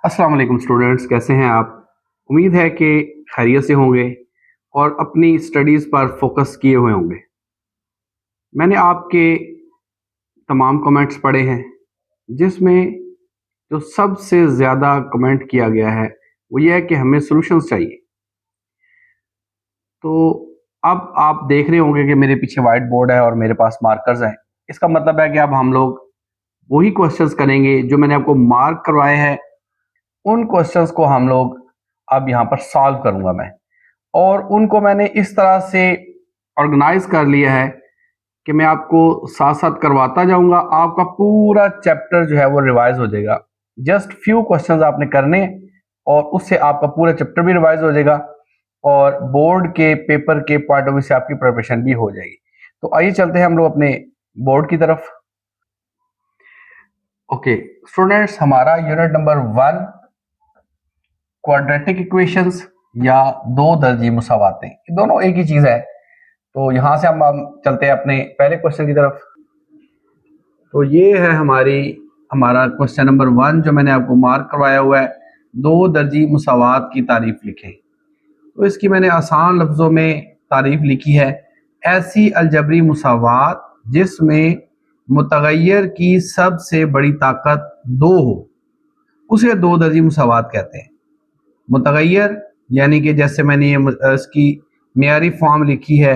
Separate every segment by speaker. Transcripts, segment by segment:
Speaker 1: अस्सलाम वालेकुम स्टूडेंट्स, कैसे हैं आप? उम्मीद है कि खैरियत से होंगे और अपनी स्टडीज़ पर फोकस किए हुए होंगे। मैंने आपके तमाम कमेंट्स पढ़े हैं, जिसमें जो सबसे ज़्यादा कमेंट किया गया है, वो ये है कि हमें सॉल्यूशंस चाहिए। तो अब आप देख रहे होंगे कि मेरे पीछे व्हाइट बोर्ड है और मेरे पास मार्कर्स हैं। इसका मतलब है कि अब हम लोग वही क्वेश्चंस करेंगे जो मैंने आपको मार्क करवाए हैं, उन क्वेश्चंस को हम लोग अब यहाँ पर सॉल्व करूँगा मैं। और उनको मैंने इस तरह से ऑर्गेनाइज कर लिया है कि मैं आपको साथ साथ करवाता जाऊंगा। आपका पूरा चैप्टर जो है वो रिवाइज हो जाएगा। जस्ट फ्यू क्वेश्चंस आपने करने और उससे आपका पूरा चैप्टर भी रिवाइज हो जाएगा और बोर्ड के पेपर के पॉइंट ऑफ व्यू से आपकी प्रिपरेशन भी हो जाएगी। तो आइए चलते हैं हम लोग अपने बोर्ड की तरफ। ओके स्टूडेंट्स, हमारा यूनिट नंबर 1 क्वाड्रेटिक इक्वेशंस या दो दर्जी मुसावातें, ये दोनों एक ही चीज है। तो यहाँ से हम चलते हैं अपने पहले क्वेश्चन की तरफ। तो ये है हमारा क्वेश्चन नंबर 1 जो मैंने आपको मार्क करवाया हुआ है। दो दर्जी मुसावात की तारीफ लिखें। तो इसकी मैंने आसान लफ्जों में तारीफ लिखी है। ऐसी अलजबरी मुसावात जिसमें मुतगय्यर की सबसे बड़ी ताकत 2 हो, उसे दो दर्जी मुसावात कहते हैं। मुतगय्यर यानी कि जैसे मैंने इसकी मेयारी फॉर्म लिखी है,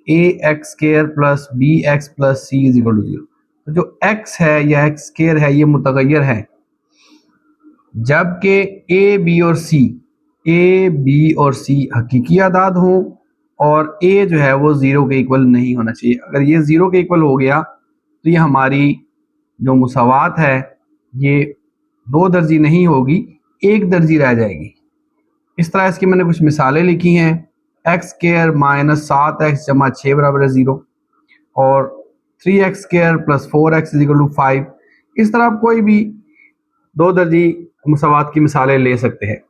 Speaker 1: A X square plus B X plus C is equal to 0। तो जो x है या एक्स स्केयर है ये मुतगय्यर है, जबकि ए बी और सी हकीकी आदाद हों और a जो है वो 0 के इक्वल नहीं होना चाहिए। अगर ये 0 के इक्वल हो गया तो ये हमारी जो मुसावात है ये दो दर्जी नहीं होगी, एक दर्जी रह जाएगी। इस तरह इसकी मैंने कुछ मिसालें लिखी हैं। एक्स स्केयर माइनस 7x जमा 6 बराबर है 0 और 3x square plus 4x is equal to 5। इस तरह आप कोई भी दो दर्जी मुसावात की मिसालें ले सकते हैं।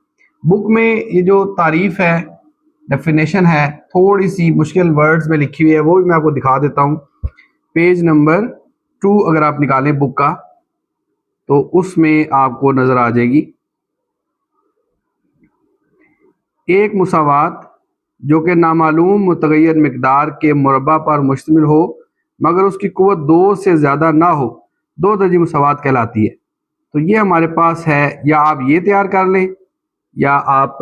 Speaker 1: बुक में ये जो तारीफ है, डेफिनेशन है, थोड़ी सी मुश्किल वर्ड्स में लिखी हुई है, वो भी मैं आपको दिखा देता हूँ। पेज नंबर 2 अगर आप निकालें बुक का तो उसमें आपको नजर आ जाएगी। एक मुसावात जो कि नामालूम मुतगय्यर मिकदार के मुरबा पर मुश्तमिल हो मगर उसकी कुव्वत 2 से ज़्यादा ना हो, दो दर्जी मुसावात कहलाती है। तो ये हमारे पास है, या आप ये तैयार कर लें या आप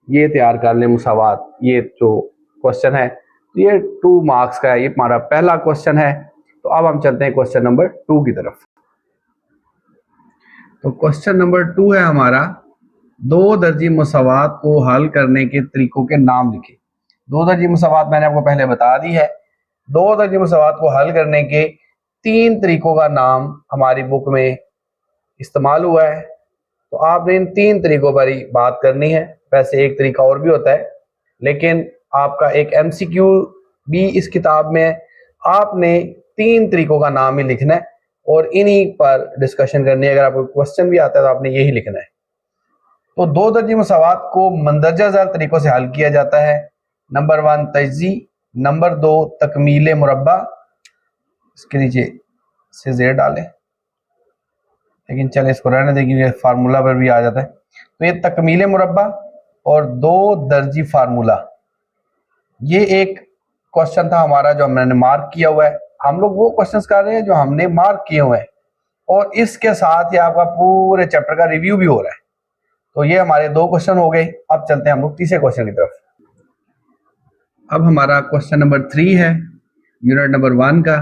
Speaker 1: ये तैयार कर लें मुसावात। ये जो क्वेश्चन है तो ये 2 मार्क्स का है, ये हमारा पहला क्वेश्चन है। तो अब हम चलते हैं क्वेश्चन नंबर 2 की तरफ। तो क्वेश्चन नंबर 2 है हमारा, दो दर्जी मुसावात को हल करने के तरीकों के नाम लिखे। दो दर्जी मुसावात मैंने आपको पहले बता दी है। दो दर्जी मुसावात को हल करने के 3 तरीकों का नाम हमारी बुक में इस्तेमाल हुआ है। तो आपने इन 3 तरीकों पर ही बात करनी है। वैसे एक तरीका और भी होता है, लेकिन आपका एक एमसीक्यू भी इस किताब में है। आपने 3 तरीकों का नाम ही लिखना है और इन्हीं पर डिस्कशन करनी है। अगर आपको क्वेश्चन भी आता है तो आपने यही लिखना है। तो दो दर्जी मसावात को मंदरजा ज़ैल तरीकों से हल किया जाता है। नंबर 1 तजज़ी, नंबर 2 तकमील मुरब्बा, इसके नीचे से ज़ेड डालें, लेकिन चले इसको रहने दें क्योंकि फार्मूला पर भी आ जाता है। तो ये तकमील मुरब्बा और दो दर्जी फार्मूला, ये एक क्वेश्चन था हमारा जो हमने मार्क किया हुआ है। हम लोग वो क्वेश्चंस कर रहे हैं जो हमने मार्क किए हुए हैं और इसके साथ ही आपका पूरे चैप्टर का रिव्यू भी हो रहा है। तो ये हमारे 2 क्वेश्चन हो गए। अब चलते हैं हम लोग तीसरे क्वेश्चन की तरफ। अब हमारा क्वेश्चन नंबर 3 है यूनिट नंबर 1 का।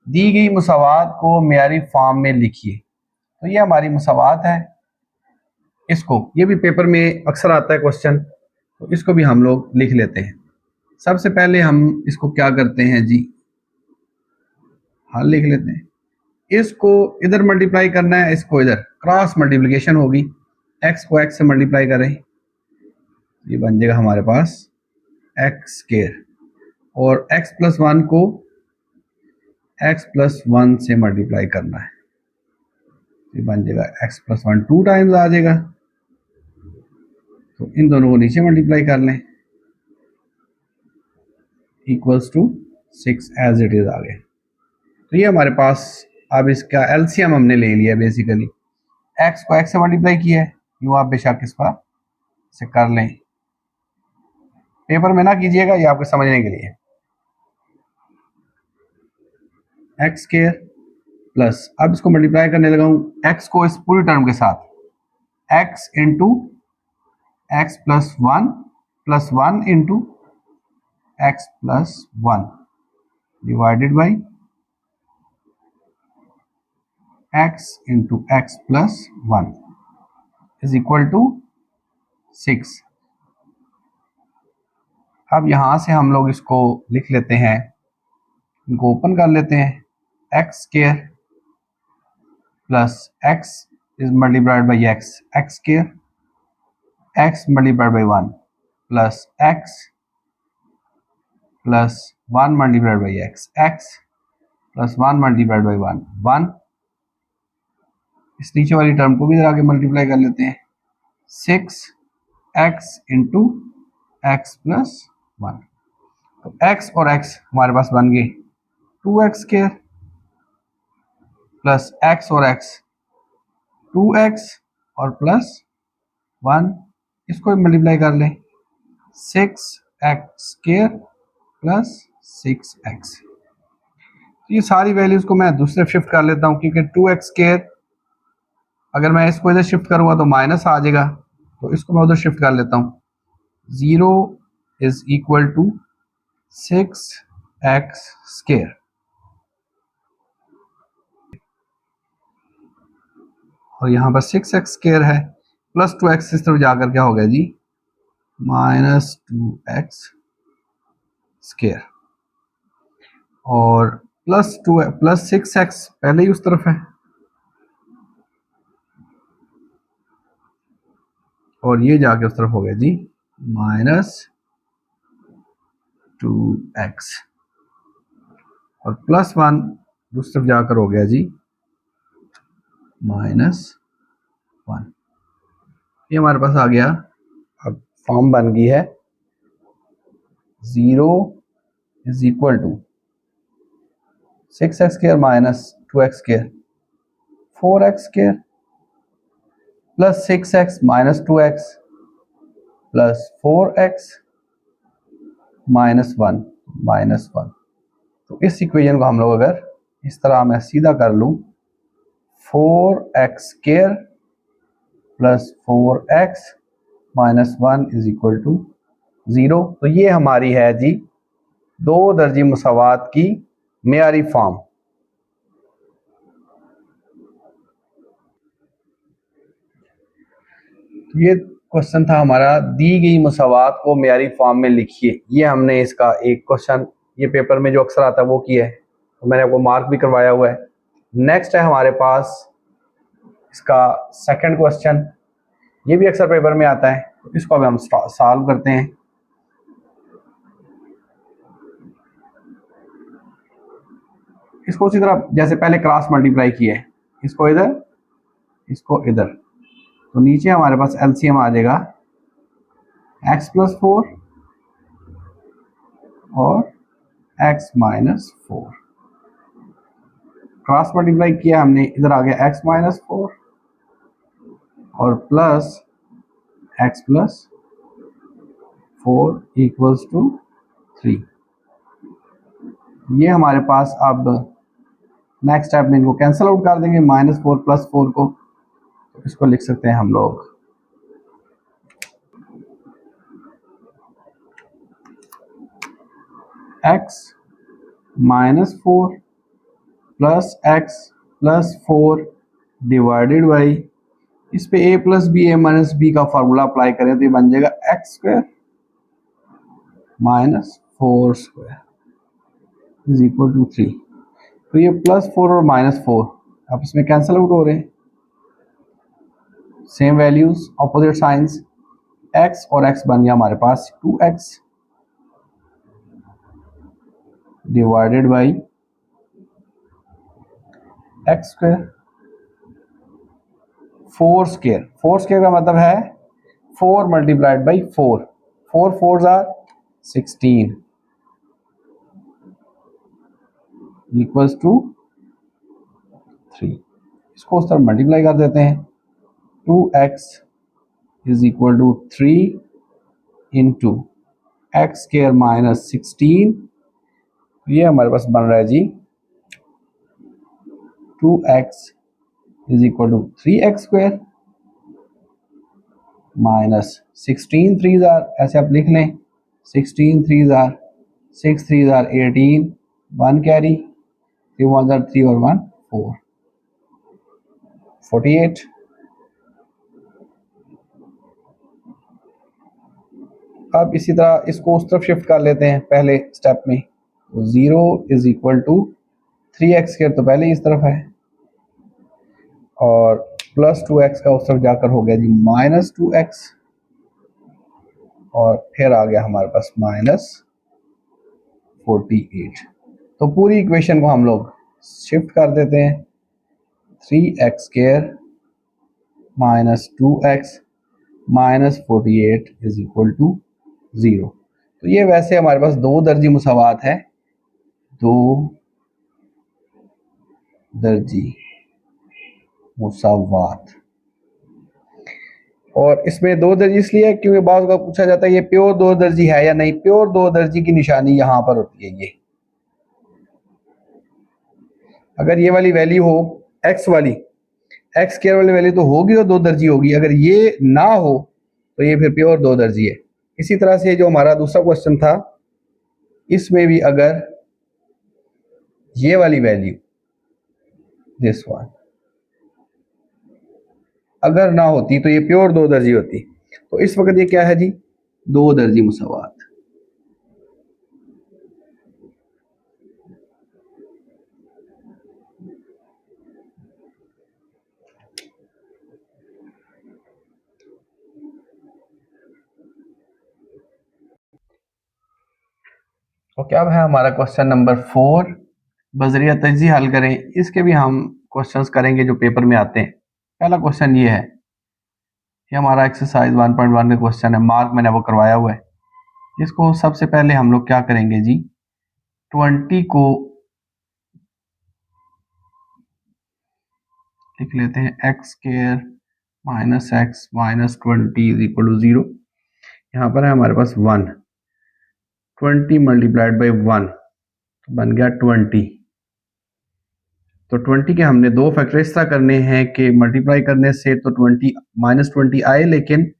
Speaker 1: दी गई मुसावात को मेयारी फॉर्म में लिखिए। तो ये हमारी मुसावात है। इसको, ये भी पेपर में अक्सर आता है क्वेश्चन, तो इसको भी हम लोग लिख लेते हैं। सबसे पहले हम इसको क्या करते हैं जी, हल लिख लेते हैं। इसको इधर मल्टीप्लाई करना है, इसको इधर क्रॉस मल्टीप्लिकेशन होगी। एक्स को एक्स से मल्टीप्लाई करें, ये बन जाएगा हमारे पास एक्स स्क्वायर, और x प्लस 1 को x प्लस 1 से मल्टीप्लाई करना है, ये बन जाएगा x प्लस 1 2 टाइम्स आ जाएगा। तो इन दोनों को नीचे मल्टीप्लाई कर लें, equals to 6 as it is आ गए। तो ये हमारे पास, अब इसका एलसीएम हमने ले लिया बेसिकली। एक्स को एक्स से मल्टीप्लाई किया है, यूँ आप बेशक इसका से कर लें, पेपर में ना कीजिएगा, ये आपके समझने के लिए। एक्स स्क्वायर प्लस, अब इसको मल्टीप्लाई करने लगा हूँ एक्स को इस पूरी टर्म के साथ, x into x plus one into x plus one divided by x into x plus one is equal to 6। अब यहां से हम लोग इसको लिख लेते हैं, इनको ओपन कर लेते हैं, x square plus x is multiplied by x, x square, x multiplied by one plus x plus one multiplied by x, x plus one multiplied by one, one. इस नीचे वाली टर्म को भी इधर आगे मल्टीप्लाई कर लेते हैं, 6x into x plus one. तो x और x हमारे पास बन गए 2x स्क्वायर प्लस x और x 2x और प्लस 1, इसको मल्टीप्लाई कर लें, 6x स्क्वायर प्लस 6x। ये सारी वैल्यूज को मैं दूसरे शिफ्ट कर लेता हूँ, क्योंकि 2x स्क्वायर अगर मैं इसको इधर शिफ्ट करूँगा तो माइनस आ जाएगा, तो इसको मैं उधर शिफ्ट कर लेता हूँ, 0 is equal to 6x square, और यहाँ पर 6x स्क्वायर है, प्लस 2x इस तरफ जाकर क्या हो गया जी, माइनस 2x स्क्वायर, और प्लस 6x पहले ही उस तरफ है, और ये जाके उस तरफ हो गया जी माइनस 2x, और प्लस 1 दूसरी तरफ जाकर हो गया जी माइनस 1। ये हमारे पास आ गया, अब फॉर्म बन गई है 0 is equal to 6x square minus 2x square, 4x square plus 6x minus 2x plus 4x minus 1 minus 1। तो इस इक्वेशन को हम लोग अगर इस तरह मैं सीधा कर लूं, 4x square plus 4x minus 1 is equal to 0, तो ये हमारी है जी दो दर्जी मुसावात की मेयारी फॉर्म। ये क्वेश्चन था हमारा, दी गई मुसावात को मेयारी फॉर्म में लिखिए। ये हमने इसका एक क्वेश्चन ये पेपर में जो अक्सर आता है वो किया है, तो मैंने आपको मार्क भी करवाया हुआ है। नेक्स्ट है हमारे पास इसका सेकंड क्वेश्चन, ये भी अक्सर पेपर में आता है, तो इसको अब हम सॉल्व करते हैं। इसको उसी तरह जैसे पहले क्रॉस मल्टीप्लाई किया है, इसको इधर इसको इधर, तो नीचे हमारे पास एलसीएम आ जाएगा x प्लस 4 और x माइनस 4, क्रॉस मल्टीप्लाई किया हमने, इधर आ गया x माइनस 4 और plus x plus 4 equals to 3। ये हमारे पास अब नेक्स्ट स्टेप में इनको कैंसिल आउट कर देंगे, -4 प्लस 4 को, तो इसको लिख सकते हैं हम लोग x minus 4 plus x plus 4 divided by, इस पे a plus b a minus b का फार्मूला अप्लाई करें तो ये बन जाएगा x square minus 4 square is equal to 3। तो ये +4 और -4 अब इसमें कैंसिल आउट हो रहे हैं, same values opposite signs, x और x बन गया हमारे पास 2x divided by x square, 4 square, 4 square का मतलब है 4 multiplied by 4, 4 4s are 16 equals to 3। इसको उस तरह मल्टीप्लाई कर देते हैं, 2x is equal to 3 into x square minus 16, ये हमारे पास बन रहा है जी 2x is equal to 3x² minus 16 3 ऐसे आप लिख लें 16 3 6 3 18, 1 कैरी 3 1 3 और 1 4 48। अब इसी तरह इसको उस तरफ शिफ्ट कर लेते हैं पहले स्टेप में, तो 0 इज इक्वल टू 3x² तो पहले ही इस तरफ है और प्लस 2x का उस तरफ जाकर हो गया जी माइनस 2x और फिर आ गया हमारे पास माइनस 48। तो पूरी इक्वेशन को हम लोग शिफ्ट कर देते हैं 3x² minus 2x minus 48 is equal to 0। तो ये वैसे हमारे पास दो दर्जी मुसावात है, दो दर्जी मुसावात। और इसमें दो दर्जी इसलिए है क्योंकि बाज़ का पूछा जाता है ये प्योर दो दर्जी है या नहीं। प्योर दो दर्जी की निशानी यहां पर होती है, ये अगर ये वाली वैल्यू हो x वाली, x स्क्वायर वाली वैल्यू तो होगी तो दो दर्जी होगी, अगर ये ना हो तो ये फिर प्योर दो दर्जी है। इसी तरह से जो हमारा दूसरा क्वेश्चन था इसमें भी अगर ये वाली वैल्यू दिस वन अगर ना होती तो ये प्योर दो दर्जी होती। तो इस वक्त ये क्या है जी, दो दर्जी मुसावात। ओके, अब है हमारा क्वेश्चन नंबर 4, बजरिया तजज़ी हल करें। इसके भी हम क्वेश्चंस करेंगे जो पेपर में आते हैं। पहला क्वेश्चन ये है, ये हमारा एक्सरसाइज 1.1 का क्वेश्चन है, मार्क मैंने वो करवाया हुआ है। इसको सबसे पहले हम लोग क्या करेंगे जी, 20 को लिख लेते हैं x² minus x minus 20 is equal to 0। यहाँ पर है हमारे पास 1, 20 मल्टीप्लाइड बाई 1 तो बन गया 20। तो 20 के हमने दो फैक्टर इस तरह करने हैं कि मल्टीप्लाई करने से तो 20 माइनस 20 आए, लेकिन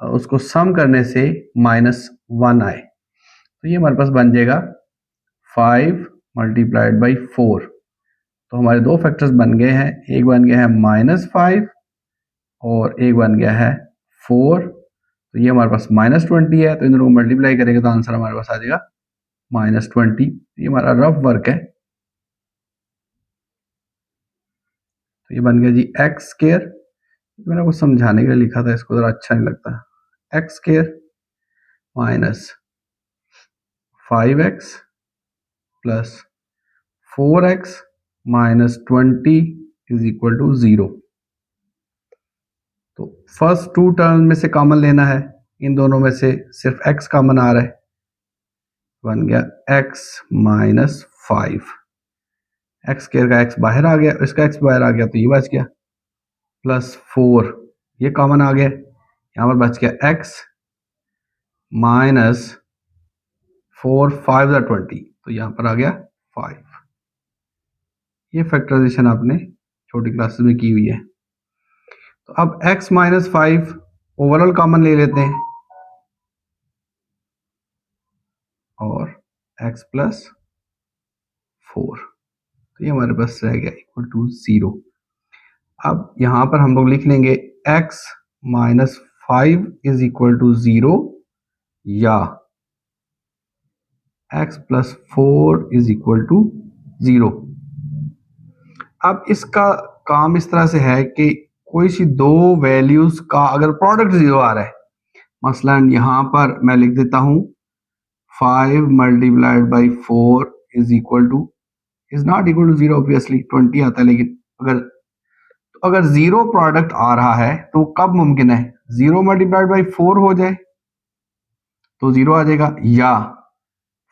Speaker 1: उसको सम करने से माइनस 1 आए। तो ये हमारे पास बन जाएगा 5 मल्टीप्लाइड बाई 4। तो हमारे दो फैक्टर्स बन गए हैं, एक बन गया है -5 और एक बन गया है 4। तो ये हमारे पास -20 है, तो इन दोनों को मल्टीप्लाई करेंगे तो आंसर हमारे पास आ जाएगा -20। ये हमारा रफ वर्क है। तो ये बन गया जी x², मैंने कुछ समझाने के लिए लिखा था, इसको ज़रा अच्छा नहीं लगता, x² minus 5x plus 4x minus 20 is equal to 0। तो फर्स्ट टू टर्म में से कॉमन लेना है, इन दोनों में से सिर्फ x कॉमन आ रहा है, बन गया x माइनस 5। x² का x बाहर आ गया, इसका x बाहर आ गया तो ये बच गया, प्लस 4 ये कॉमन आ गया, यहाँ पर बच गया x माइनस 4 5 20, तो यहाँ पर आ गया 5। ये फैक्टराइजेशन आपने छोटी क्लासेस में की हुई है। तो अब x माइनस 5 ओवरऑल कॉमन ले लेते हैं और x प्लस 4, तो ये हमारे पास रह गया इक्वल टू 0। अब यहाँ पर हम लोग लिख लेंगे x minus 5 is equal to 0 या x plus 4 is equal to 0। अब इसका काम इस तरह से है कि कोई सी दो वैल्यूज का अगर प्रोडक्ट 0 आ रहा है, मसलन यहाँ पर मैं लिख देता हूँ 5 multiplied by 4 is equal to is not equal to 0, obviously 20 आता है, लेकिन अगर 0 प्रोडक्ट आ रहा है तो कब मुमकिन है, 0 मल्टीप्लाइड बाई 4 हो जाए तो 0 आ जाएगा, या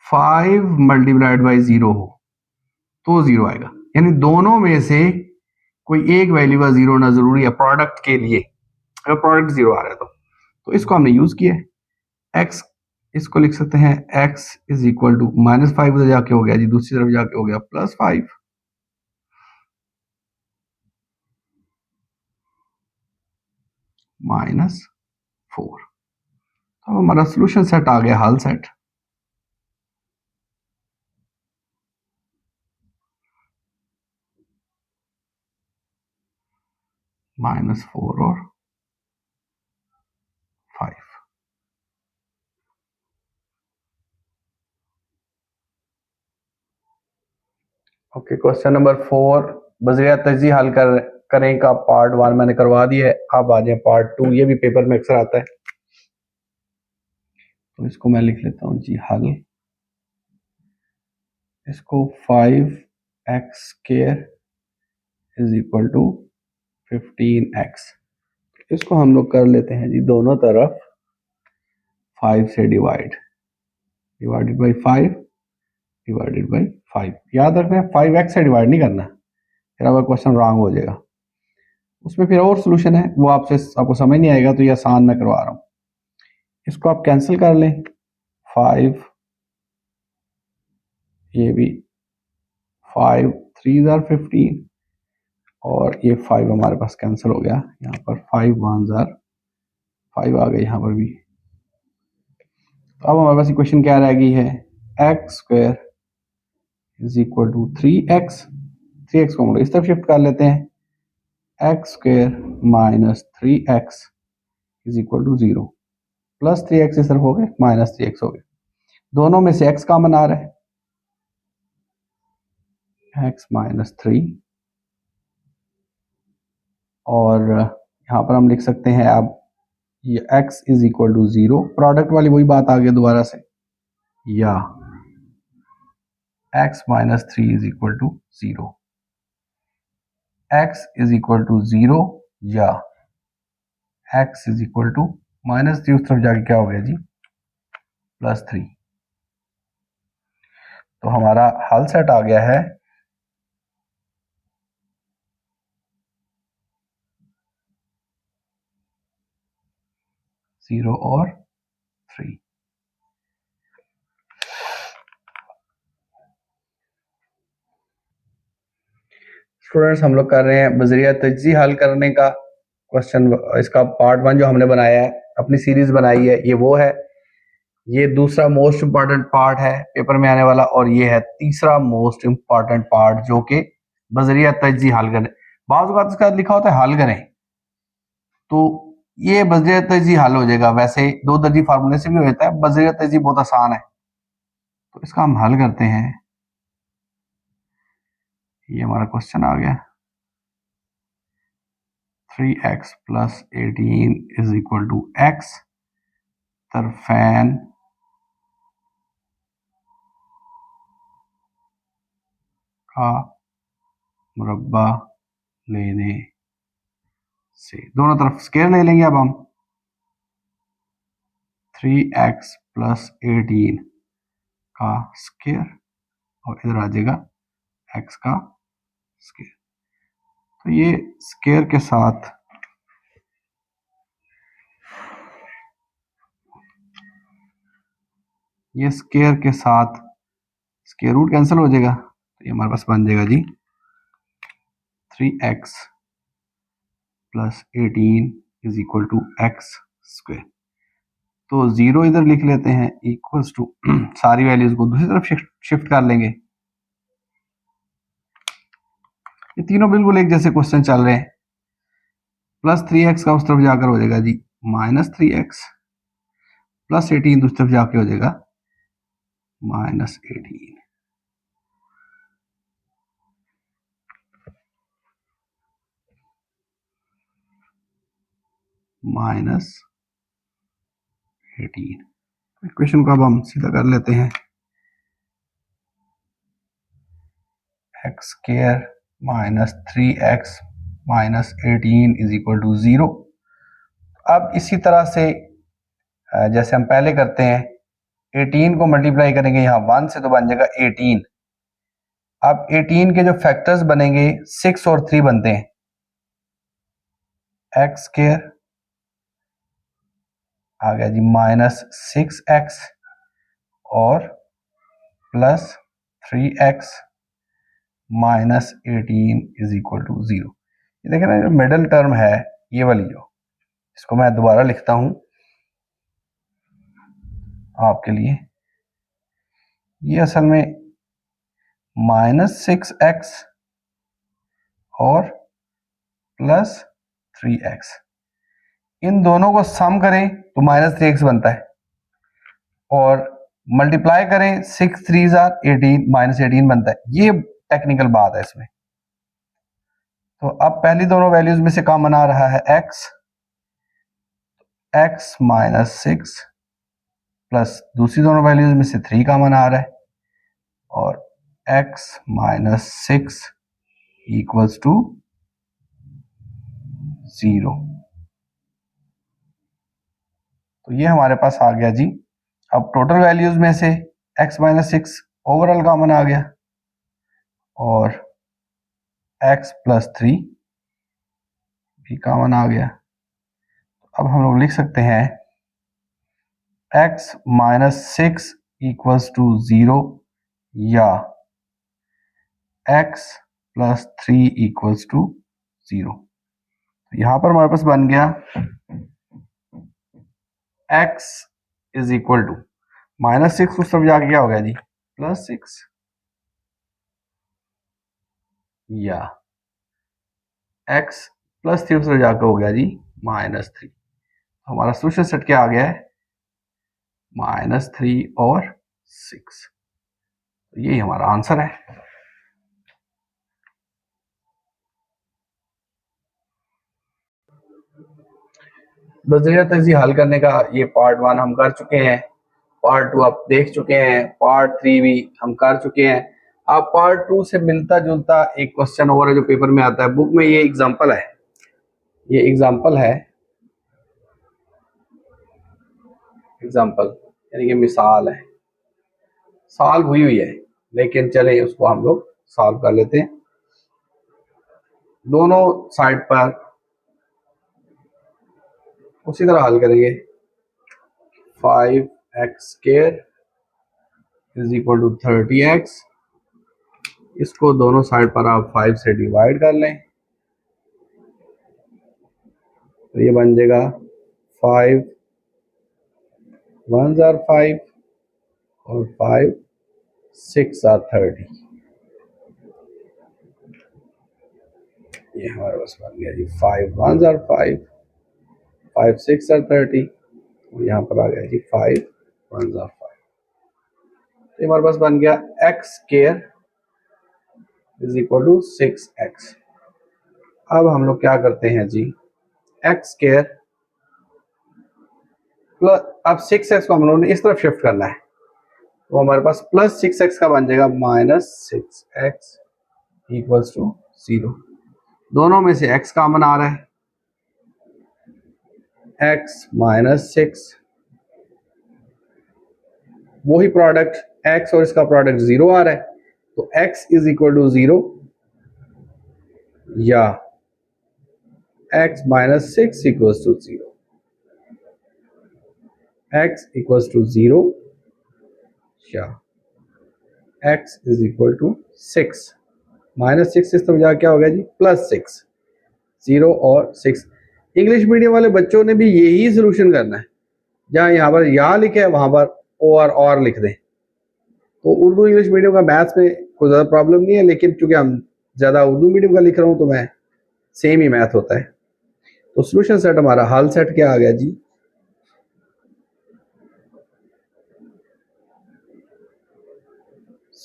Speaker 1: 5 मल्टीप्लाइड बाई 0 हो तो 0 आएगा। यानी दोनों में से कोई एक वैल्यू का जीरो होना जरूरी है प्रोडक्ट के लिए, अगर प्रोडक्ट जीरो आ रहा है तो इसको हमने यूज किया है। एक्स, इसको लिख सकते हैं x इज इक्वल टू -5 उधर जाके हो गया जी, दूसरी तरफ जाके हो गया +5, -4। तो हमारा सोल्यूशन सेट आ गया, हल सेट। -4 और 5। ओके, क्वेश्चन नंबर 4 बजरिया तजी हल करें का पार्ट 1 मैंने करवा दिया है। अब आ जाए पार्ट 2, ये भी पेपर में अक्सर आता है, तो इसको मैं लिख लेता हूँ जी हल। इसको 5x² is equal to 15x, इसको हम लोग कर लेते हैं जी दोनों तरफ 5 से डिवाइडेड बाई 5 डिवाइडेड बाई 5। याद रखना है 5x से डिवाइड नहीं करना, फिर आपका क्वेश्चन रॉन्ग हो जाएगा। उसमें फिर और सोल्यूशन है, वो आपको समझ नहीं आएगा, तो ये आसान मैं करवा रहा हूँ। इसको आप कैंसिल कर लें, 5, ये भी 5 3 जार 15, और ये 5 हमारे पास कैंसिल हो गया। यहाँ पर 5 1 जार 5 आ गई यहाँ पर भी। तो अब हमारे पास इक्वेशन क्या रह गई है, x² is equal to 3x, 3x को हम लोग इस तरफ शिफ्ट कर लेते हैं, x² minus 3x is equal to 0, plus 3x इस तरफ हो गए, माइनस 3x हो गए। दोनों में से x कॉमन आ रहा है, x माइनस 3, और यहाँ पर हम लिख सकते हैं अब ये x is equal to 0, product वाली वही बात आ गई दोबारा से, या x minus 3 is equal to 0, x is equal to 0 या x इज इक्वल टू -3, उस तरफ जाके क्या हो गया जी, +3। तो हमारा हल सेट आ गया है 0 और 3। स्टूडेंट्स, हम लोग कर रहे हैं बजरिया तजज़ी हल करने का क्वेश्चन, इसका पार्ट 1 जो हमने बनाया है, अपनी सीरीज बनाई है, ये वो है। ये दूसरा मोस्ट इंपॉर्टेंट पार्ट है पेपर में आने वाला, और ये है तीसरा मोस्ट इंपॉर्टेंट पार्ट जो कि बजरिया तजज़ी हल करें। बाज़ औक़ात इसका लिखा होता है हल करें, तो ये बजरिया तजज़ी हल हो जाएगा। वैसे 2 दर्जी फार्मूले से भी हो जाता है, बजरिया तजज़ी बहुत आसान है, तो इसका हम हल करते हैं। ये हमारा क्वेश्चन आ गया, 3x plus 18 is equal to x, तरफैन का मुरब्बा लेने से, दोनों तरफ स्क्वायर ले लेंगे। अब हम 3x प्लस 18 का स्क्वायर, और इधर आ जाएगा x का स्क्वायर। तो ये स्क्वायर के साथ ये स्क्वायर के साथ स्क्वायर रूट कैंसिल हो जाएगा, तो ये हमारे पास बन जाएगा जी 3x plus 18 is equal to x square. तो 0 इधर लिख लेते हैं, इक्वल्स टू सारी वैल्यूज को दूसरी तरफ शिफ्ट कर लेंगे। ये तीनों बिल्कुल एक जैसे क्वेश्चन चल रहे हैं। प्लस 3x का उस तरफ जाकर हो जाएगा जी -3x, प्लस 18 दूसरी तरफ जाके हो जाएगा -18। -18 इक्वेशन को अब हम सीधा कर लेते हैं, x² minus 3x minus 18 is equal to 0। अब इसी तरह से जैसे हम पहले करते हैं, 18 को मल्टीप्लाई करेंगे यहाँ 1 से, तो बन जाएगा 18। अब 18 के जो फैक्टर्स बनेंगे 6 और 3 बनते हैं, एक्स स्क्वायर आ गया जी -6x और plus 3x -18 is equal to 0। ये देखें ना, जो मिडल टर्म है ये वाली, जो इसको मैं दोबारा लिखता हूं आपके लिए, ये असल में -6x और प्लस 3x, इन दोनों को सम करें तो -3x बनता है, और मल्टीप्लाई करें 6 3 18 -18 बनता है। ये टेक्निकल बात है इसमें। तो अब पहली दोनों वैल्यूज में से कॉमन आ रहा है x -6 प्लस दूसरी दोनों वैल्यूज में से 3 कॉमन आ रहा है, और x -6 इक्वल्स टू 0। तो ये हमारे पास आ गया जी। अब टोटल वैल्यूज में से x -6 ओवरऑल कॉमन आ गया, और x +3 भी कॉमन आ गया। अब हम लोग लिख सकते हैं x -6 इक्वल्स टू 0 या x +3 इक्वल्स टू 0। तो यहां पर हमारे पास बन गया x इज इक्वल टू -6 उस तरफ जाके क्या हो गया जी +6, या x +3 उस तरफ जाकर हो गया जी -3। हमारा सोल्यूशन सेट क्या आ गया है, -3 और 6। यही हमारा आंसर है। बजरिया तजीह हल करने का ये पार्ट 1 हम कर चुके हैं, पार्ट 2 आप देख चुके हैं, पार्ट 3 भी हम कर चुके हैं। अब पार्ट 2 से मिलता जुलता एक क्वेश्चन और है जो पेपर में आता है, बुक में ये एग्जांपल है, ये एग्जांपल है, एग्जांपल यानी कि मिसाल है, सॉल्व हुई है, लेकिन चले उसको हम लोग सॉल्व कर लेते हैं। दोनों साइड पर उसी तरह हल करेंगे। 5x² is equal to 30x, इसको दोनों साइड पर आप 5 से डिवाइड कर लें, तो ये बन जाएगा 5 1s are 5 और 5 6 are 30। ये हमारे पास बन गया जी 5 1s are 5, 5 6 are 30, और यहाँ पर आ गया जी 5 1s are 5। तो हमारे पास बन गया x² is equal to 6x। अब हम लोग क्या करते हैं जी, x² प्लस, अब 6x को हम लोगों ने इस तरफ शिफ्ट करना है, तो हमारे पास +6x का बन जाएगा -6x इक्वल्स टू 0। दोनों में से x कॉमन आ रहा है, x -6, वही प्रोडक्ट x और इसका प्रोडक्ट 0 आ रहा है, तो x इज इक्वल टू 0 या x -6 equals to 0। x equals to 0 या x इज इक्वल टू 6। -6 इस तरफ जाकर क्या हो गया जी +6, 0 और 6। इंग्लिश मीडियम वाले बच्चों ने भी यही सोल्यूशन करना है, जहां यहाँ पर या लिखे है वहां पर और लिख दें। तो उर्दू इंग्लिश मीडियम का मैथ्स में कोई ज़्यादा प्रॉब्लम नहीं है, लेकिन चूंकि हम ज़्यादा उर्दू मीडियम का लिख रहा हूँ तो मैं सेम ही मैथ होता है। तो सोल्यूशन सेट हमारा हल सेट क्या आ गया जी,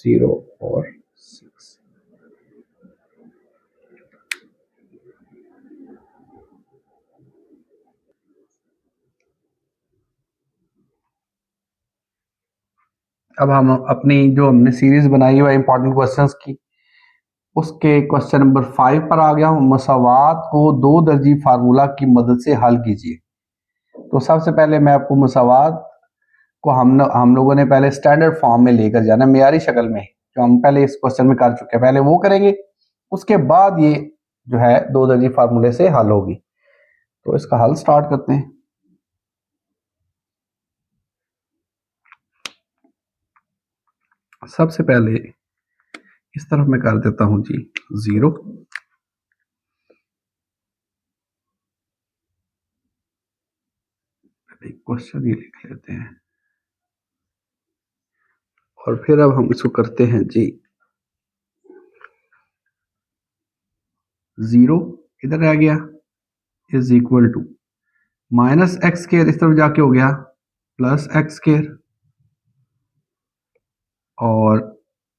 Speaker 1: जीरो और 6। अब हम अपनी जो हमने सीरीज बनाई हुई है इंपॉर्टेंट क्वेश्चंस की, उसके क्वेश्चन नंबर 5 पर आ गया हूँ। मसावात को 2 दर्जी फार्मूला की मदद से हल कीजिए। तो सबसे पहले मैं आपको मसावात को हम लोगों ने पहले स्टैंडर्ड फॉर्म में लेकर जाना, मेयारी शक्ल में, जो हम पहले इस क्वेश्चन में कर चुके हैं, पहले वो करेंगे, उसके बाद ये जो है 2 दर्जी फार्मूले से हल होगी। तो इसका हल स्टार्ट करते हैं। सबसे पहले इस तरफ मैं कर देता हूं जी 0, क्वेश्चन ये लिख लेते हैं, और फिर अब हम इसको करते हैं जी 0 इधर रह गया is equal to minus x square, इस तरफ जाके हो गया प्लस एक्स स्क्वायर, और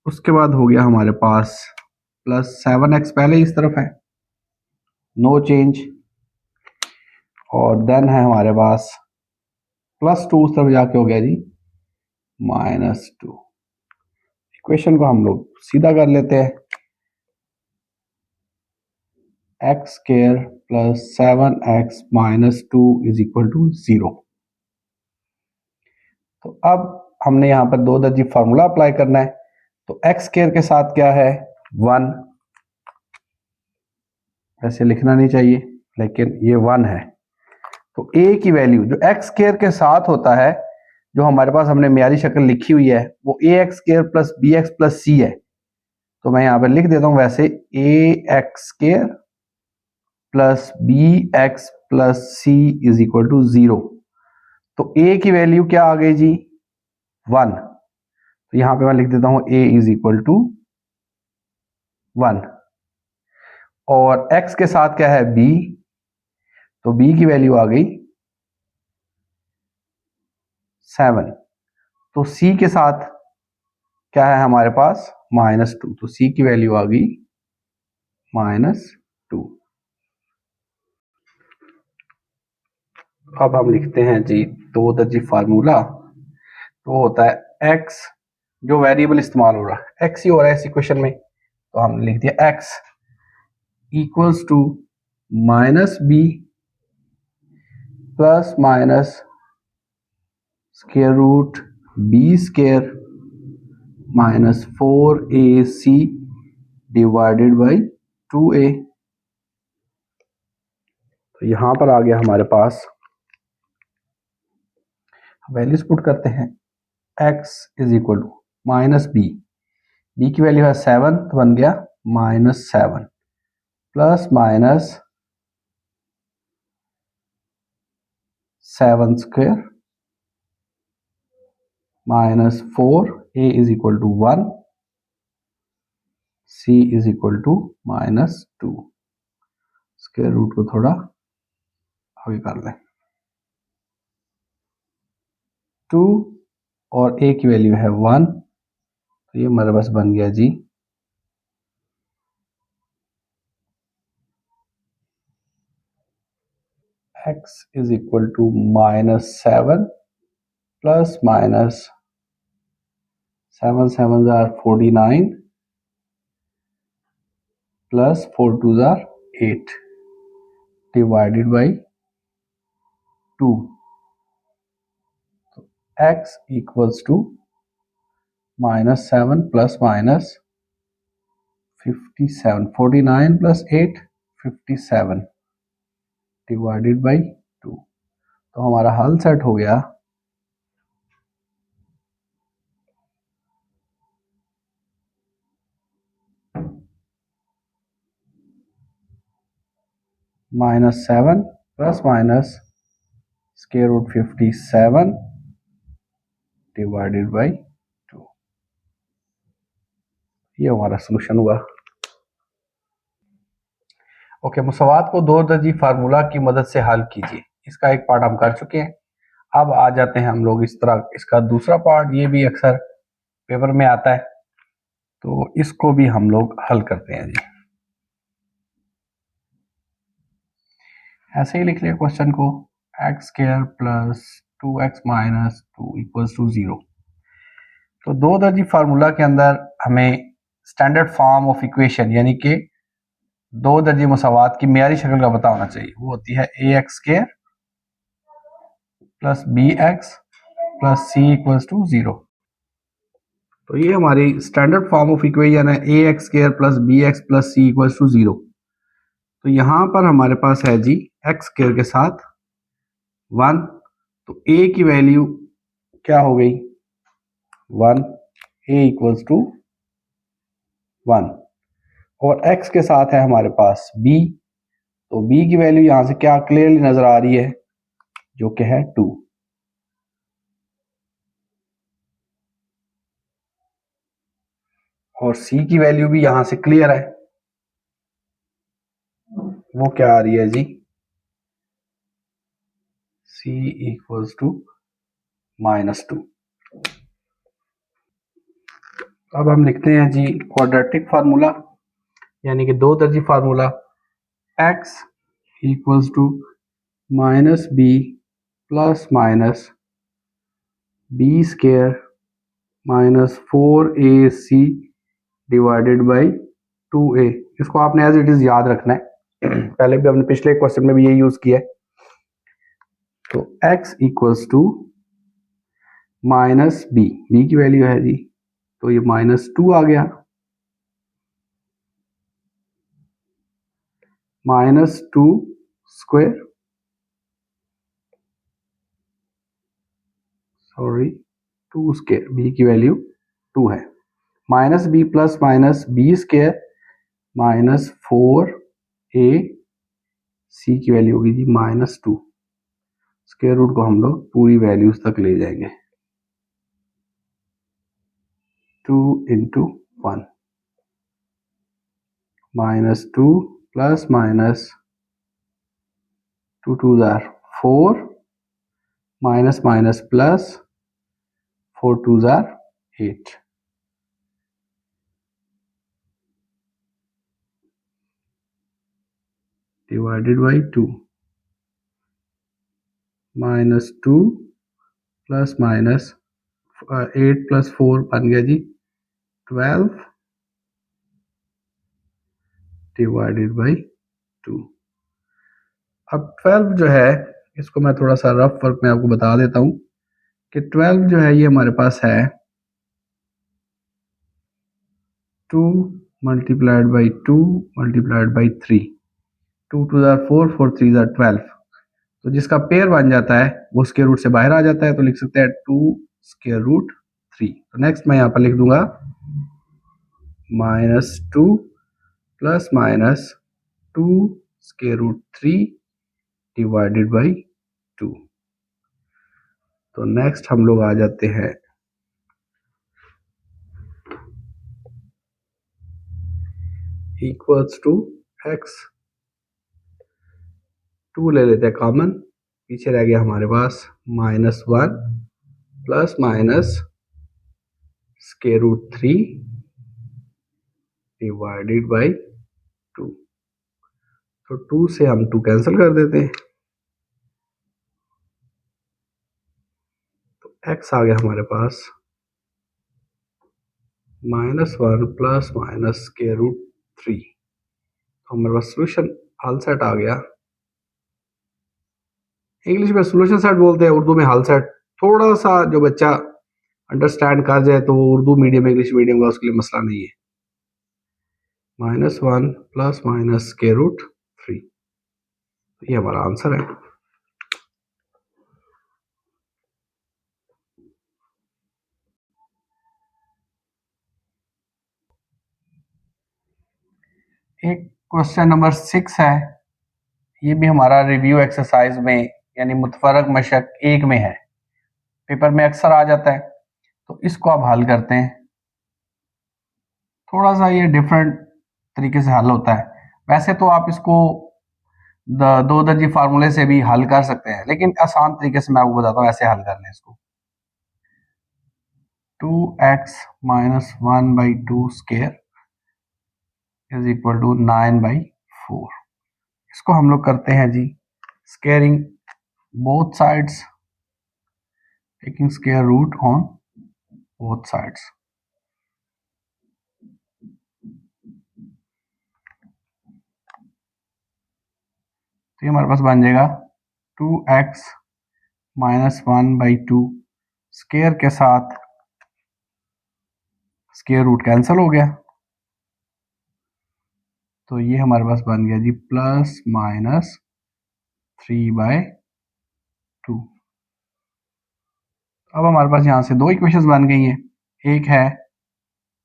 Speaker 1: उसके बाद हो गया हमारे पास प्लस 7x, पहले इस तरफ है नो चेंज, और देन है हमारे पास प्लस 2 उस तरफ जाके हो गया जी -2। इक्वेशन को हम लोग सीधा कर लेते हैं, x square plus 7x -2 is equal to 0। तो अब हमने यहाँ पर दो दर्जी फार्मूला अप्लाई करना है। तो एक्स स्क्वायर के साथ क्या है 1, वैसे लिखना नहीं चाहिए लेकिन ये 1 है। तो a की वैल्यू जो एक्स स्क्वायर के साथ होता है, जो हमारे पास हमने म्यारी शक्ल लिखी हुई है, वो ax square plus bx plus c है। तो मैं यहाँ पर लिख देता हूँ वैसे ax square plus bx plus c is equal to 0। तो a की वैल्यू क्या आ गई जी 1, तो यहाँ पे मैं लिख देता हूँ a इज इक्वल टू 1, और x के साथ क्या है b, तो b की वैल्यू आ गई 7। तो c के साथ क्या है हमारे पास -2, तो c की वैल्यू आ गई -2। अब हम लिखते हैं जी दो दर्जी फार्मूला। तो होता है x, जो वेरिएबल इस्तेमाल हो रहा है x ही हो रहा है इस इक्वेशन में, तो हमने लिख दिया x equals to -b plus minus square root b square minus 4ac divided by 2a। तो यहां पर आ गया हमारे पास, वैल्यूज पुट करते हैं, x is equal to -b की वैल्यू है 7, तो बन गया -7 plus minus 7 square minus 4a is equal to 1, c is equal to -2। Square root को थोड़ा आगे कर लें, 2 और a की वैल्यू है 1, तो ये हमारे पास बन गया जी x is equal to -7 plus minus 7 7 are 49 plus 4 2 are 8 divided by 2। तो x equals to -7 plus minus 57, 49 plus 8 57 divided by 2। तो हमारा हल सेट हो गया -7 plus minus square root 57 divided by 2। ये हमारा सोल्यूशन हुआ। ओके, मुसावात को दो दर्जी फार्मूला की मदद से हल कीजिए। इसका एक पार्ट हम कर चुके हैं। अब आ जाते हैं हम लोग इस तरह, इसका दूसरा पार्ट, ये भी अक्सर पेपर में आता है, तो इसको भी हम लोग हल करते हैं जी। ऐसे ही लिख लिया क्वेश्चन को, x square plus 2x minus 2 equals to 0। तो दो दर्जी फार्मूला के अंदर हमें स्टैंडर्ड फॉर्म ऑफ इक्वेशन यानी कि दो दर्जी मुसावात की मियारी शक्ल का पता होना चाहिए। वो होती है ax square plus bx plus c equals to 0। तो ये हमारी स्टैंडर्ड फॉर्म ऑफ इक्वेशन है, ax square plus bx plus c equals to 0। तो यहाँ पर हमारे पास है जी एक्स स्क्वायर के साथ 1, तो ए की वैल्यू क्या हो गई 1, ए इक्वल्स टू 1, और x के साथ है हमारे पास b, तो b की वैल्यू यहां से क्या क्लियरली नजर आ रही है जो कि है 2। और c की वैल्यू भी यहां से क्लियर है, वो क्या आ रही है जी c इक्वल्स टू -2। अब हम लिखते हैं जी क्वाड्रेटिक फार्मूला, यानी कि दो दर्जी formula, x equals to -b plus minus B square minus 4ac divided by 2a। इसको आपने एज इट इज याद रखना है, पहले भी हमने पिछले क्वेश्चन में भी ये यूज किया है। तो x equals to minus B, B की वैल्यू है जी, तो ये -2 आ गया, -2 स्क्वायर, सॉरी 2 स्क्वायर, बी की वैल्यू 2 है, minus B plus minus B square -4a, C की वैल्यू होगी जी -2, स्क्वायर रूट को हम लोग पूरी वैल्यूज तक ले जाएंगे, 2 into 1, -2 plus minus 2 2 jar 4, minus minus plus 4 2 jar 8, divided by 2, -2 plus minus 8 plus 4 बन गया जी 12 डिवाइडेड बाई 2। अब 12 जो है, इसको मैं थोड़ा सा रफ वर्क में आपको बता देता हूं कि 12 जो है ये हमारे पास है 2 multiplied by 2 multiplied by 3, 2 2 jar 4, 4 3 jar 12, तो जिसका पेयर बन जाता है वो स्क्वायर रूट से बाहर आ जाता है, तो लिख सकते हैं 2 स्क्वायर रूट 3। तो नेक्स्ट मैं यहाँ पर लिख दूंगा -2 plus minus 2 square root 3 divided by 2। तो नेक्स्ट हम लोग आ जाते हैं इक्वल्स टू x, 2 ले लेते हैं कॉमन, पीछे रह गया हमारे पास -1 plus minus square root 3 divided by 2। तो 2 से हम 2 कैंसिल कर देते हैं, तो x आ गया हमारे पास -1 प्लस माइनस स्क्वायर रूट 3। हमारे पास सोल्यूशन हल सेट आ गया, इंग्लिश में सोल्यूशन सेट बोलते हैं, उर्दू में हल सेट। थोड़ा सा जो बच्चा अंडरस्टैंड कर जाए तो वो उर्दू मीडियम इंग्लिश मीडियम का उसके लिए मसला नहीं है। -1 प्लस माइनस स्क्वायर रूट 3, ये हमारा आंसर है। एक क्वेश्चन नंबर 6 है, ये भी हमारा रिव्यू एक्सरसाइज में यानी मुतफरक मशक 1 में है, पेपर में अक्सर आ जाता है, तो इसको आप हल करते हैं। थोड़ा सा ये डिफरेंट तरीके से हल होता है, वैसे तो आप इसको दो दर्जी फार्मूले से भी हल कर सकते हैं, लेकिन आसान तरीके से मैं आपको बताता हूँ ऐसे हल करना है इसको। 2x minus 1/2 square is equal to 9/4। इसको हम लोग करते हैं जी squaring both sides, taking square root on both sides. तो ये हमारे पास बन जाएगा 2x माइनस 1/2 स्क्वायर के साथ स्क्वायर रूट कैंसिल हो गया, तो ये हमारे पास बन गया जी प्लस माइनस 3/2। अब हमारे पास यहाँ से दो इक्वेशंस बन गई हैं। एक है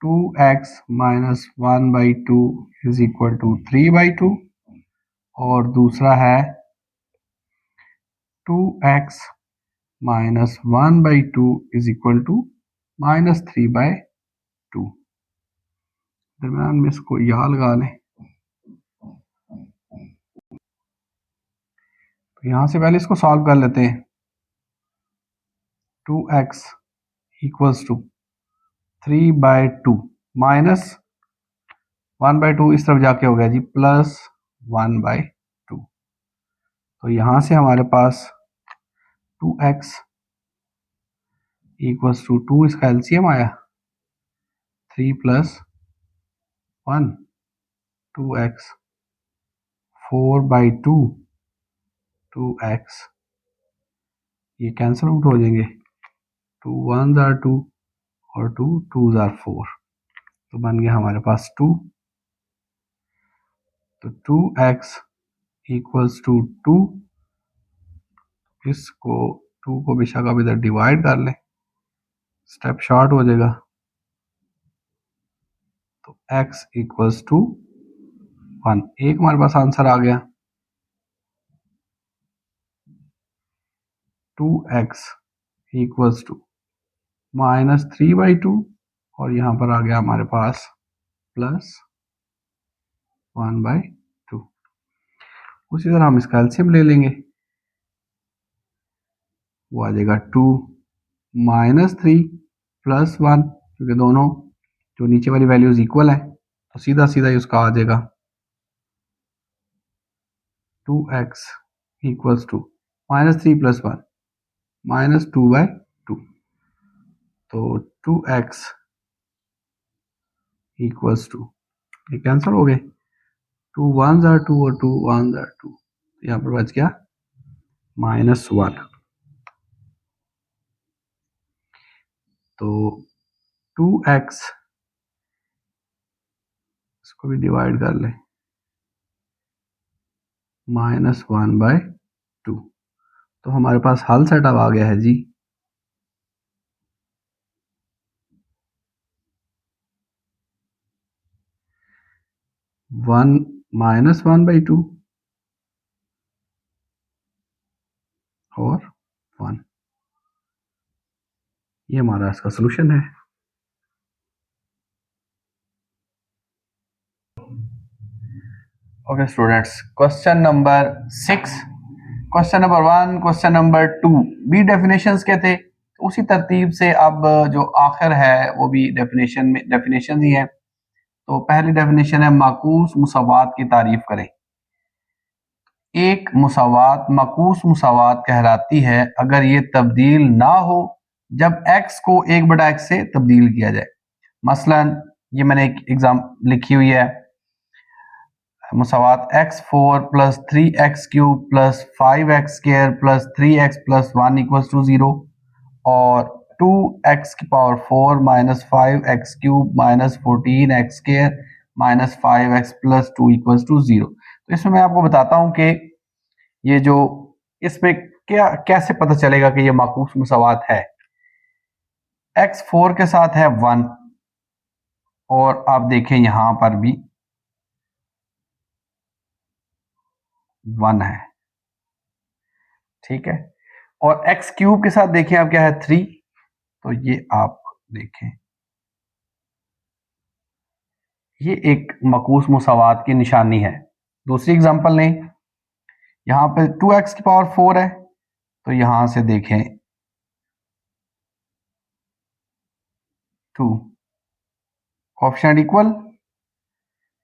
Speaker 1: 2x minus 1/2 is equal to 3/2 और दूसरा है 2x minus 1/2 is equal to minus 3/2। दरम्यान में इसको यहाँ लगा लें। तो यहाँ से पहले इसको सॉल्व कर लेते हैं। 2x इक्वल्स टू 3/2 माइनस 1/2 इस तरफ जाके हो गया जी प्लस 1/2। तो यहाँ से हमारे पास 2x इक्वल्स टू 2 इसका एलसीएम आया 3 प्लस 1 2x 4/2 2x ये कैंसिल आउट हो जाएंगे 2 1s are 2 और 2 2s are 4 तो बन गया हमारे पास 2। तो 2x इक्वल्स टू 2 इसको 2 को बेशक आप इधर डिवाइड कर लें स्टेप शॉर्ट हो जाएगा। तो x इक्वल्स टू 1 एक हमारे पास आंसर आ गया। 2x इक्वल्स टू माइनस 3/2 और यहाँ पर आ गया हमारे पास प्लस 1/2। उसी तरह हम इसका एलसीएम ले लेंगे वो आ जाएगा 2 माइनस 3 प्लस 1 क्योंकि दोनों जो नीचे वाली वैल्यूज इक्वल है तो सीधा सीधा ही उसका आ जाएगा 2x equals to minus 3 plus 1 minus 2/2। तो 2x इक्वल्स टू ये कैंसिल हो गए 2 1s are 2 और 2 1s are 2 यहाँ पर बच गया -1। तो 2x इसको भी डिवाइड कर ले -1/2 तो हमारे पास हल सेटअप आ गया है जी 1 -1/2 और 1 ये हमारा इसका सलूशन है। Okay students question number 6 question number 1 question number 2 भी डेफिनेशंस के थे उसी तरतीब से अब जो आखिर है वो भी डेफिनेशन ही है। तो पहली डेफिनेशन है माकूस मुसावात की तारीफ करें। एक मुसावात माकूस मुसावात कहलाती है अगर ये तब्दील ना हो जब x को 1/x से तब्दील किया जाए। मसलन ये मैंने एक एग्जाम लिखी हुई है मुसावात x4 plus 3x³ plus 5x² plus 3x plus 1 equals to 0 और 2x⁴ minus 5x³ minus 14x² minus 5x plus 2 equals to 0। तो इसमें मैं आपको बताता हूं कि ये जो इसमें क्या कैसे पता चलेगा कि ये माकूस मुसावात है। x4 के साथ है 1 और आप देखें यहां पर भी 1 है ठीक है और x³ के साथ देखें आप क्या है 3 तो ये आप देखें ये एक माकूस मुसावात की निशानी है। दूसरी एग्जांपल लें यहां पे 2x⁴ है तो यहां से देखें 2 कोएफिशिएंट इक्वल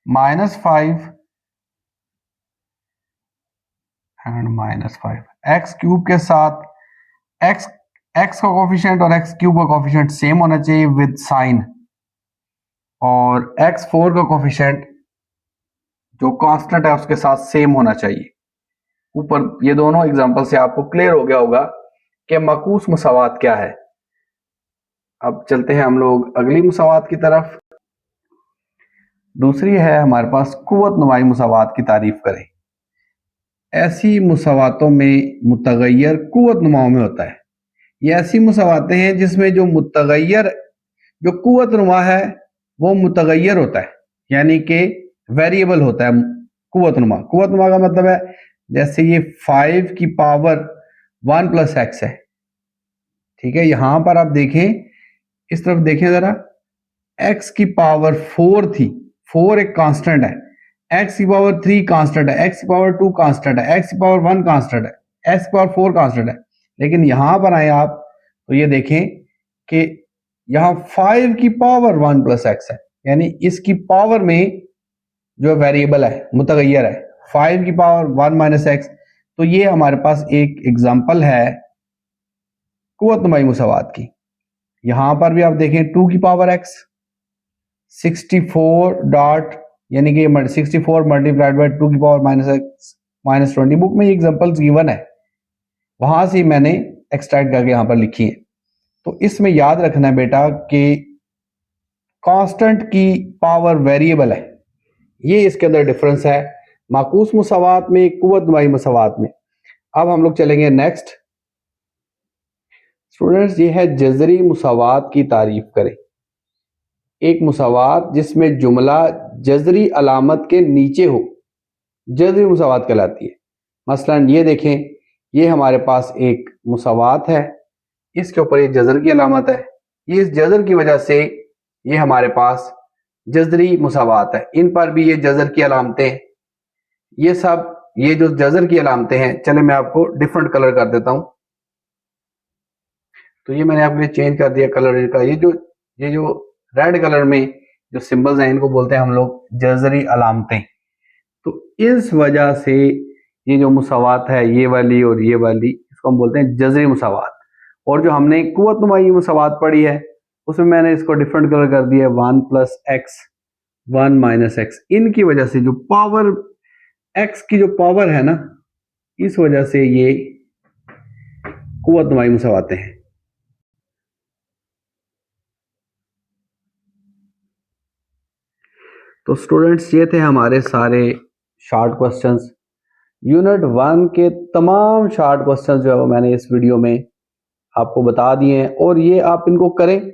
Speaker 1: -5 एंड -5 x³ के साथ x का कोएफिशिएंट और x³ का कोएफिशिएंट सेम होना चाहिए विद साइन और x4 का कोएफिशिएंट जो कांस्टेंट है उसके साथ सेम होना चाहिए। ऊपर ये दोनों एग्जांपल से आपको क्लियर हो गया होगा कि माकूस मुसावात क्या है। अब चलते हैं हम लोग अगली मुसावात की तरफ। दूसरी है हमारे पास कुव्वत नुमाई मुसावात की तारीफ करें। ऐसी मुसावातों में मुतगय्यर कुव्वत नुमा में होता है। ये ऐसी मुसावातें हैं जिसमें जो मुतगय्यर जो कुव्वत नुमा है वो मुतगय्यर होता है, यानी कि वेरिएबल होता है। कुव्वत नुमा का मतलब है जैसे ये 5 की पावर 1 प्लस एक्स है, ठीक है। यहां पर आप देखें, इस तरफ देखें जरा, x की पावर 4 थी, 4 एक कांस्टेंट है, x की पावर 3 कांस्टेंट है, x की पावर 2 कांस्टेंट है, x की पावर 1 कांस्टेंट है, x की पावर 4 कांस्टेंट है। लेकिन यहां पर आए आप तो ये देखें कि यहां 5 की पावर 1 प्लस एक्स है, यानी इसकी पावर में जो वेरिएबल है मुतगय्यर है 5 की पावर 1 माइनस एक्स। तो ये हमारे पास एक एग्जाम्पल है कुव्वत नुमाई मुसावात की। यहां पर भी आप देखें 2 की पावर एक्स 64 डॉट, यानी कि 64 मल्टीप्लाइड बाई 2 की power minus x minus 20। Book में ये एग्जांपल्स गिवन है, वहां से मैंने एक्सट्रैक्ट करके यहां पर लिखी है। तो इसमें याद रखना है बेटा कि कांस्टेंट की पावर वेरिएबल है, ये इसके अंदर डिफरेंस है माकूस मुसावात में, कुव्वत नुमाई मुसावात में। अब हम लोग चलेंगे नेक्स्ट। स्टूडेंट्स, ये है जजरी मुसावात की तारीफ करें। एक मुसावात जिसमें जुमला जजरी अलामत के नीचे हो, जजरी मुसावात कहलाती है। मसलन ये देखें, ये हमारे पास एक मुसावात है, इसके ऊपर ये जजर की अलामत है, ये इस जजर की वजह से ये हमारे पास जजरी मुसावात है। इन पर भी ये जजर की अलामतें, ये सब ये जो जजर की अलामतें हैं, चले मैं आपको डिफरेंट कलर कर देता हूं। तो ये मैंने आपके लिए चेंज कर दिया कलर का। ये जो रेड कलर में जो सिंबल्स हैं इनको बोलते हैं हम लोग जजरी अलामतें। तो इस वजह से ये जो मुसावात है, ये वाली और ये वाली, इसको हम बोलते हैं जजरी मुसावात। और जो हमने कुव्वत नुमाई मुसावात पढ़ी है उसमें मैंने इसको डिफरेंट कलर कर दिया 1 प्लस एक्स 1 माइनस एक्स। इनकी वजह से जो पावर एक्स की जो पावर है ना, इस वजह से ये कुव्वत नुमाई मुसावातें हैं। तो स्टूडेंट्स, ये थे हमारे सारे शॉर्ट क्वेश्चंस। यूनिट 1 के तमाम शॉर्ट क्वेश्चंस जो है वो मैंने इस वीडियो में आपको बता दिए हैं, और ये आप इनको करें,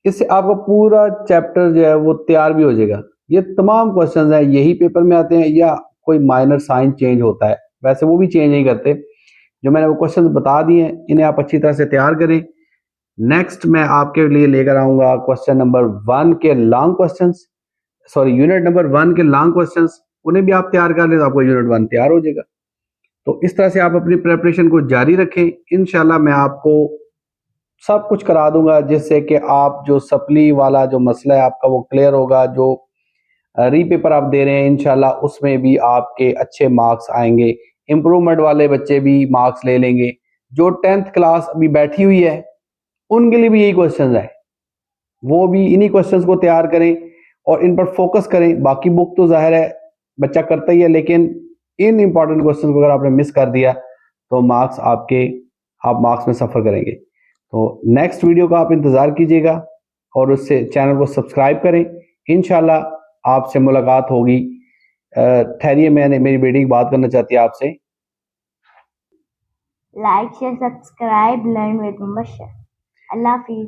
Speaker 1: इससे आपका पूरा चैप्टर जो है वो तैयार भी हो जाएगा। ये तमाम क्वेश्चंस हैं, यही पेपर में आते हैं या कोई माइनर साइन चेंज होता है, वैसे वो भी चेंज नहीं करते। जो मैंने वो क्वेश्चंस बता दिए हैं, इन्हें आप अच्छी तरह से तैयार करें। नेक्स्ट मैं आपके लिए लेकर आऊंगा क्वेश्चन नंबर 1 के long questions, sorry unit number 1 के लॉन्ग क्वेश्चंस, उन्हें भी आप तैयार कर ले तो आपको यूनिट 1 तैयार हो जाएगा। तो इस तरह से आप अपनी प्रिपरेशन को जारी रखें। इंशाल्लाह मैं आपको सब कुछ करा दूंगा जिससे कि आप जो सप्ली वाला जो मसला है आपका वो क्लियर होगा। जो रीपेपर आप दे रहे हैं इंशाल्लाह उसमें भी आपके अच्छे मार्क्स आएंगे, इम्प्रूवमेंट वाले बच्चे भी मार्क्स ले लेंगे। जो 10th क्लास अभी बैठी हुई है उनके लिए भी यही क्वेश्चन है, वो भी इन्हीं क्वेश्चंस को तैयार करें और इन पर फोकस करें। बाकी बुक तो जाहिर है बच्चा करता ही है, लेकिन इन इंपॉर्टेंट क्वेश्चंस को अगर आपने मिस कर दिया तो आप मार्क्स में सफ़र करेंगे। तो नेक्स्ट वीडियो का आप इंतज़ार कीजिएगा और उससे चैनल को सब्सक्राइब करें। इंशाल्लाह आपसे मुलाकात होगी। ठहरिए, मैंने मेरी बेटी की बात करना चाहती है आपसे।
Speaker 2: Like share subscribe learn with Mubashar. अल्लाह हाफिज।